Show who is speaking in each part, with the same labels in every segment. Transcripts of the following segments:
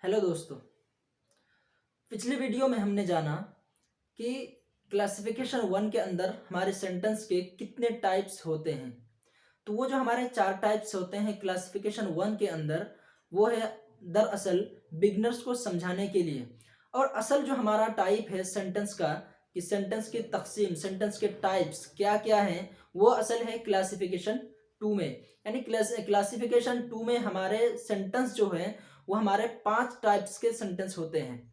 Speaker 1: Hello दोस्तों। पिछली video में हमने जाना कि क्लासिफिकेशन वन के अंदर हमारे सेंटेंस के कितने टाइप्स होते हैं। तो वो जो हमारे चार टाइप्स होते हैं क्लासिफिकेशन वन के अंदर, वो है दरअसल बिगनर्स को समझाने के लिए। और असल जो हमारा टाइप है सेंटेंस का, कि सेंटेंस की तकसीम, सेंटेंस के टाइप्स क्या क्या हैं, वो असल है क्लासिफिकेशन टू में। यानी क्लासिफिकेशन टू में हमारे सेंटेंस जो है वो हमारे 5 टाइप्स के सेंटेंस होते हैं।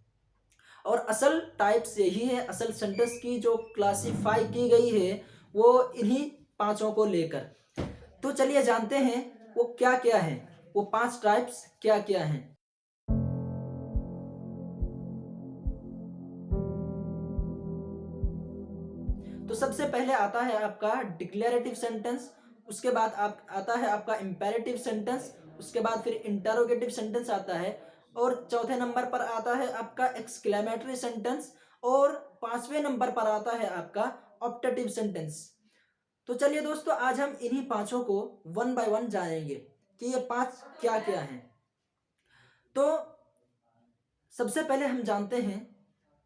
Speaker 1: और असल टाइप्स यही है, असल सेंटेंस की जो क्लासिफाई की गई है वो इन्हीं पांचों को लेकर। तो चलिए जानते हैं वो क्या क्या है, वो 5 टाइप्स क्या क्या हैं। तो सबसे पहले आता है आपका डिक्लेरेटिव सेंटेंस, उसके बाद आता है आपका इंपेरेटिव सेंटेंस, उसके बाद फिर इंटरोगेटिव सेंटेंस आता है, और चौथे नंबर पर आता है आपका एक्सक्लेमेटरी सेंटेंस, और पांचवें नंबर पर आता है आपका ऑप्टेटिव सेंटेंस। तो चलिए दोस्तों, आज हम इन्हीं पांचों को वन बाय वन जानेंगे कि ये पांच क्या क्या हैं। तो सबसे पहले हम जानते हैं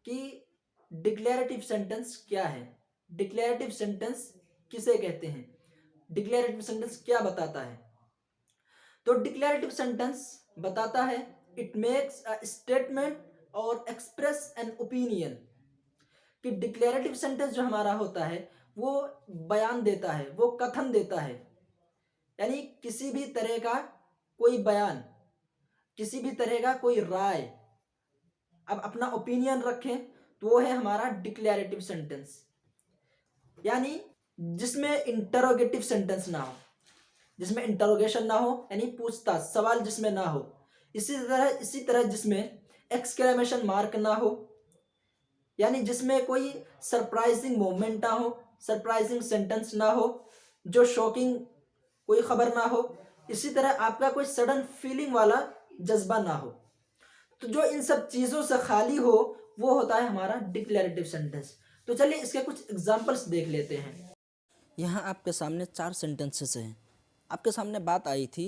Speaker 1: कि डिक्लेरेटिव सेंटेंस क्या है। डिक्लेरेटिव सेंटेंस किसे कहते हैं, डिक्लेरेटिव सेंटेंस क्या बताता है। तो डिक्लेरेटिव सेंटेंस बताता है इट मेक्स अ स्टेटमेंट और एक्सप्रेस एन ओपिनियन। कि डिक्लेरेटिव सेंटेंस जो हमारा होता है वो बयान देता है, वो कथन देता है। यानी किसी भी तरह का कोई बयान, किसी भी तरह का कोई राय, अब अपना ओपिनियन रखें, तो वो है हमारा डिक्लेरेटिव सेंटेंस। यानी जिसमें इंटरोगेटिव सेंटेंस ना हो, जिसमें इंटरोगेशन ना हो, यानी पूछताछ, सवाल जिसमें ना हो। इसी तरह जिसमें एक्सक्लेमेशन मार्क ना हो, यानी जिसमें कोई सरप्राइजिंग मोमेंट ना हो, सरप्राइजिंग सेंटेंस ना हो, जो शॉकिंग कोई खबर ना हो। इसी तरह आपका कोई सडन फीलिंग वाला जज्बा ना हो। तो जो इन सब चीज़ों से खाली हो वो होता है हमारा डिक्लेरेटिव सेंटेंस। तो चलिए इसके कुछ एग्जांपल्स देख लेते हैं।
Speaker 2: यहाँ आपके सामने 4 सेंटेंसेस हैं। आपके सामने बात आई थी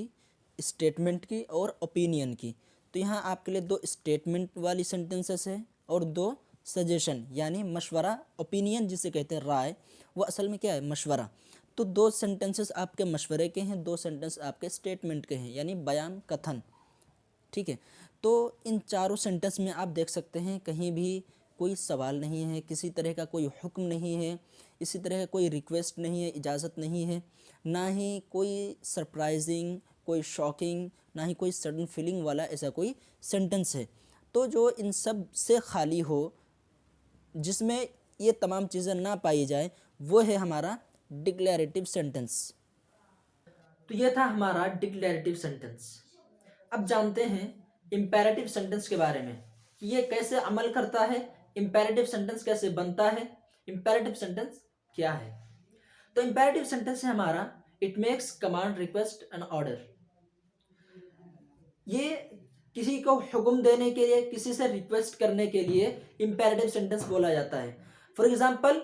Speaker 2: स्टेटमेंट की और ओपिनियन की। तो यहाँ आपके लिए 2 स्टेटमेंट वाली सेंटेंसेस है और 2 सजेशन यानी मशवरा। ओपिनियन जिसे कहते हैं राय, वो असल में क्या है, मशवरा। तो 2 सेंटेंसेस आपके मशवरे के हैं, 2 सेंटेंस आपके स्टेटमेंट के हैं, यानी बयान, कथन। ठीक है। तो इन चारों सेंटेंस में आप देख सकते हैं कहीं भी कोई सवाल नहीं है, किसी तरह का कोई हुक्म नहीं है, इसी तरह का कोई रिक्वेस्ट नहीं है, इजाज़त नहीं है, ना ही कोई सरप्राइजिंग, कोई शॉकिंग, ना ही कोई सडन फीलिंग वाला ऐसा कोई सेंटेंस है। तो जो इन सब से खाली हो, जिसमें ये तमाम चीज़ें ना पाई जाए, वो है हमारा डिक्लेरेटिव सेंटेंस।
Speaker 1: तो ये था हमारा डिक्लेरेटिव सेंटेंस। अब जानते हैं इंपेरेटिव सेंटेंस के बारे में कि ये कैसे अमल करता है, इंपेरेटिव सेंटेंस कैसे बनता है, इंपेरेटिव सेंटेंस क्या है। तो इंपेरेटिव सेंटेंस है हमारा it makes command, request and order. ये किसी को हुक्म देने के लिए, किसी से रिक्वेस्ट करने के लिए इंपेरेटिव सेंटेंस बोला जाता है। फॉर एग्जाम्पल,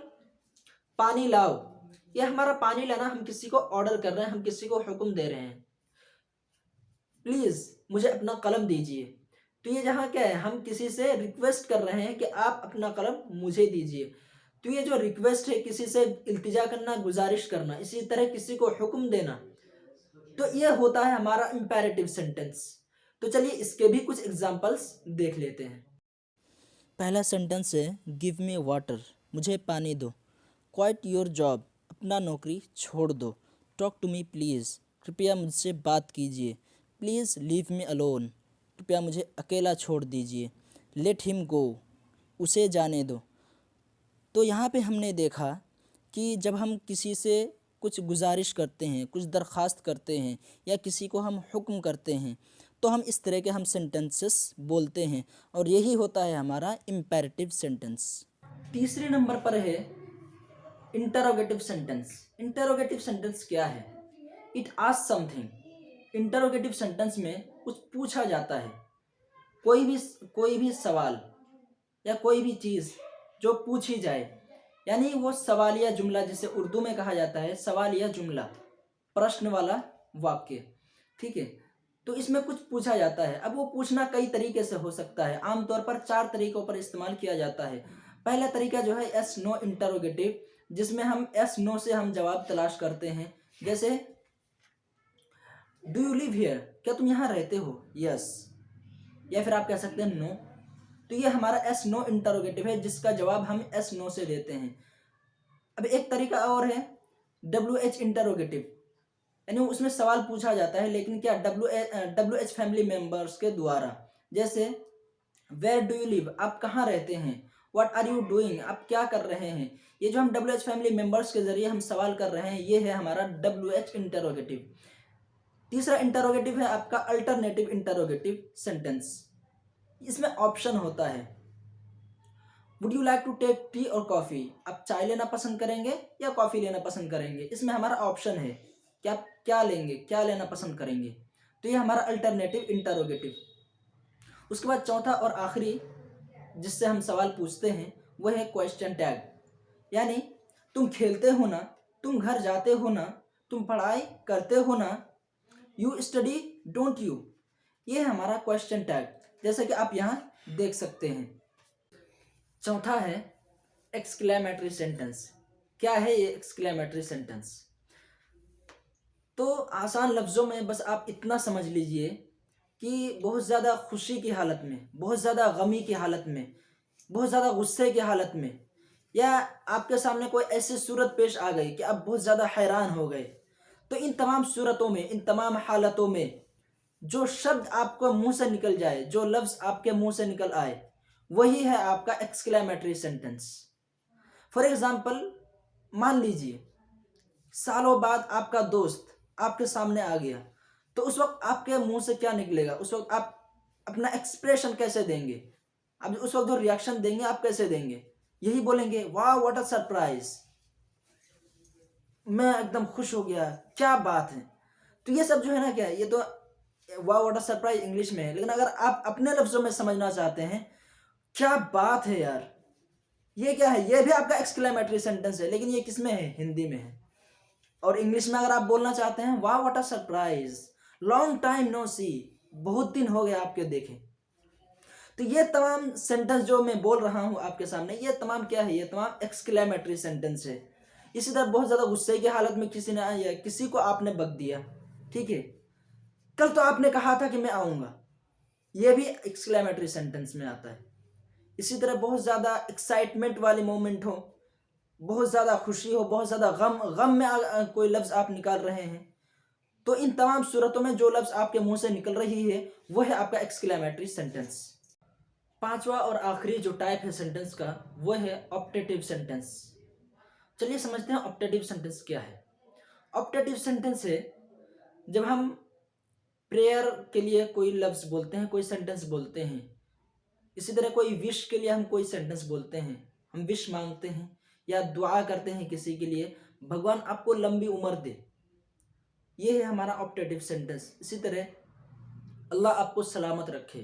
Speaker 1: पानी लाओ, ये हमारा पानी लाना, हम किसी को ऑर्डर कर रहे हैं, हम किसी को हुक्म दे रहे हैं, प्लीज मुझे अपना कलम दीजिए। तो ये जहाँ क्या है, हम किसी से रिक्वेस्ट कर रहे हैं कि आप अपना कलम मुझे दीजिए। तो ये जो रिक्वेस्ट है, किसी से इल्तिजा करना, गुजारिश करना, इसी तरह किसी को हुक्म देना, तो ये होता है हमारा इंपेरेटिव सेंटेंस। तो चलिए इसके भी कुछ एग्जांपल्स देख लेते हैं।
Speaker 2: पहला सेंटेंस है गिव मी वाटर, मुझे पानी दो। क्वाइट योर जॉब, अपना नौकरी छोड़ दो। टॉक टू मी प्लीज़, कृपया मुझसे बात कीजिए। प्लीज़ लीव मी अलोन, कृपया मुझे अकेला छोड़ दीजिए। लेट हिम गो, उसे जाने दो। तो यहाँ पे हमने देखा कि जब हम किसी से कुछ गुजारिश करते हैं, कुछ दरख्वास्त करते हैं, या किसी को हम हुक्म करते हैं, तो हम इस तरह के हम सेंटेंसेस बोलते हैं, और यही होता है हमारा इम्पेरेटिव सेंटेंस।
Speaker 1: तीसरे नंबर पर है इंटरोगेटिव सेंटेंस। इंटरोगेटिव सेंटेंस क्या है, it ask something. Interrogative sentence में कुछ पूछा जाता है, कोई भी सवाल या कोई भी चीज़ जो पूछी जाए, यानी वो सवालिया जुमला, जिसे उर्दू में कहा जाता है सवालिया जुमला, प्रश्न वाला वाक्य। ठीक है। तो इसमें कुछ पूछा जाता है। अब वो पूछना कई तरीके से हो सकता है, आमतौर पर 4 तरीकों पर इस्तेमाल किया जाता है। पहला तरीका जो है यस नो इंटरोगेटिव, जिसमें हम यस नो से हम जवाब तलाश करते हैं। जैसे डू यू लिव हियर, क्या तुम यहाँ रहते हो, यस, या फिर आप कह सकते हैं नो। तो ये हमारा एस नो इंटरोगेटिव है, जिसका जवाब हम एस नो से देते हैं। अब एक तरीका और है डब्ल्यू एच इंटरोगेटिव, यानी उसमें सवाल पूछा जाता है, लेकिन क्या डब्ल्यू एच फैमिली मेंबर्स के द्वारा। जैसे वेयर डू यू लिव, आप कहाँ रहते हैं, व्हाट आर यू डूइंग, आप क्या कर रहे हैं। ये जो हम डब्ल्यू एच फैमिली मेंबर्स के जरिए हम सवाल कर रहे हैं, ये है हमारा डब्ल्यू एच इंटरोगेटिव। तीसरा इंटरोगेटिव है आपका अल्टरनेटिव इंटरोगेटिव सेंटेंस। इसमें ऑप्शन होता है, would you like to take tea और कॉफ़ी, आप चाय लेना पसंद करेंगे या कॉफ़ी लेना पसंद करेंगे। इसमें हमारा ऑप्शन है कि आप क्या लेंगे, क्या लेना पसंद करेंगे। तो ये हमारा अल्टरनेटिव इंटरोगेटिव। उसके बाद चौथा और आखिरी जिससे हम सवाल पूछते हैं वो है क्वेश्चन टैग, यानी तुम खेलते हो ना, तुम घर जाते हो ना, तुम पढ़ाई करते हो ना, यू स्टडी डोंट यू। ये है हमारा क्वेश्चन टैग, जैसे कि आप यहाँ देख सकते हैं। चौथा है एक्सक्लेमेटरी सेंटेंस। क्या है ये एक्सक्लेमेटरी सेंटेंस? तो आसान लफ्ज़ों में बस आप इतना समझ लीजिए कि बहुत ज़्यादा खुशी की हालत में, बहुत ज़्यादा गमी की हालत में, बहुत ज़्यादा गुस्से की हालत में, या आपके सामने कोई ऐसी सूरत पेश आ गई कि आप बहुत ज़्यादा हैरान हो गए, तो इन तमाम सूरतों में, इन तमाम हालतों में जो शब्द आपको मुंह से निकल जाए, जो लफ्ज़ आपके मुंह से निकल आए, वही है आपका एक्सक्लेमेटरी सेंटेंस। फॉर एग्जाम्पल, मान लीजिए सालों बाद आपका दोस्त आपके सामने आ गया, तो उस वक्त आपके मुंह से क्या निकलेगा, उस वक्त आप अपना एक्सप्रेशन कैसे देंगे, आप उस वक्त जो रिएक्शन देंगे आप कैसे देंगे? यही बोलेंगे वाह व्हाट अ सरप्राइज, मैं एकदम खुश हो गया, क्या बात है। तो ये सब जो है ना, क्या है, ये तो वाह व्हाट अ सरप्राइज इंग्लिश में है, लेकिन अगर आप अपने लफ्जों में समझना चाहते हैं, क्या बात है यार, ये क्या है, ये भी आपका एक्सक्लेमेटरी सेंटेंस है, लेकिन ये किस में है, हिंदी में है। और इंग्लिश में अगर आप बोलना चाहते हैं, वाह what a surprise, long time no see, बहुत दिन हो गए आपके देखे। तो ये तमाम सेंटेंस जो मैं बोल रहा हूं आपके सामने, ये तमाम क्या है, ये तमाम एक्सक्लेमेटरी सेंटेंस है। इसी तरह बहुत ज़्यादा गुस्से की हालत में किसी ने आया, किसी को आपने बक दिया, ठीक है, कल तो आपने कहा था कि मैं आऊँगा, ये भी एक्सक्लेमेटरी सेंटेंस में आता है। इसी तरह बहुत ज़्यादा एक्साइटमेंट वाली मोमेंट हो, बहुत ज़्यादा खुशी हो, बहुत ज़्यादा गम में कोई लफ्ज़ आप निकाल रहे हैं, तो इन तमाम सूरतों में जो लफ्ज़ आपके मुंह से निकल रही है वो है आपका एक्सक्लेमेटरी सेंटेंस। पांचवा और आखिरी जो टाइप है सेंटेंस का, वो है ऑप्टेटिव सेंटेंस। चलिए समझते हैं ऑप्टेटिव सेंटेंस क्या है। ऑप्टेटिव सेंटेंस है जब हम प्रेयर के लिए कोई लफ्ज़ बोलते हैं, कोई सेंटेंस बोलते हैं। इसी तरह कोई विश के लिए हम कोई सेंटेंस बोलते हैं, हम विश मांगते हैं या दुआ करते हैं किसी के लिए, भगवान आपको लंबी उम्र दे, ये है हमारा ऑप्टेटिव सेंटेंस। इसी तरह अल्लाह आपको सलामत रखे।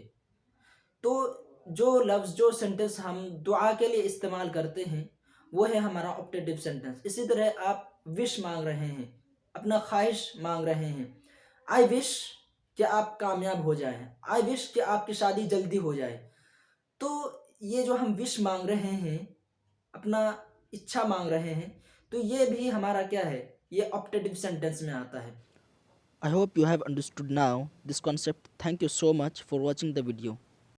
Speaker 1: तो जो लफ्ज़, जो सेंटेंस हम दुआ के लिए इस्तेमाल करते हैं, वो है हमारा ऑप्टेटिव सेंटेंस। इसी तरह आप विश मांग रहे हैं, अपना ख्वाहिश मांग रहे हैं, आई विश कि आप कामयाब हो जाएं, आई विश कि आपकी शादी जल्दी हो जाए। तो ये जो हम विश मांग रहे हैं, अपना इच्छा मांग रहे हैं, तो ये भी हमारा क्या है, ये ऑप्टेटिव सेंटेंस में आता है।
Speaker 2: I hope you have understood now this concept. Thank you so much for watching the video.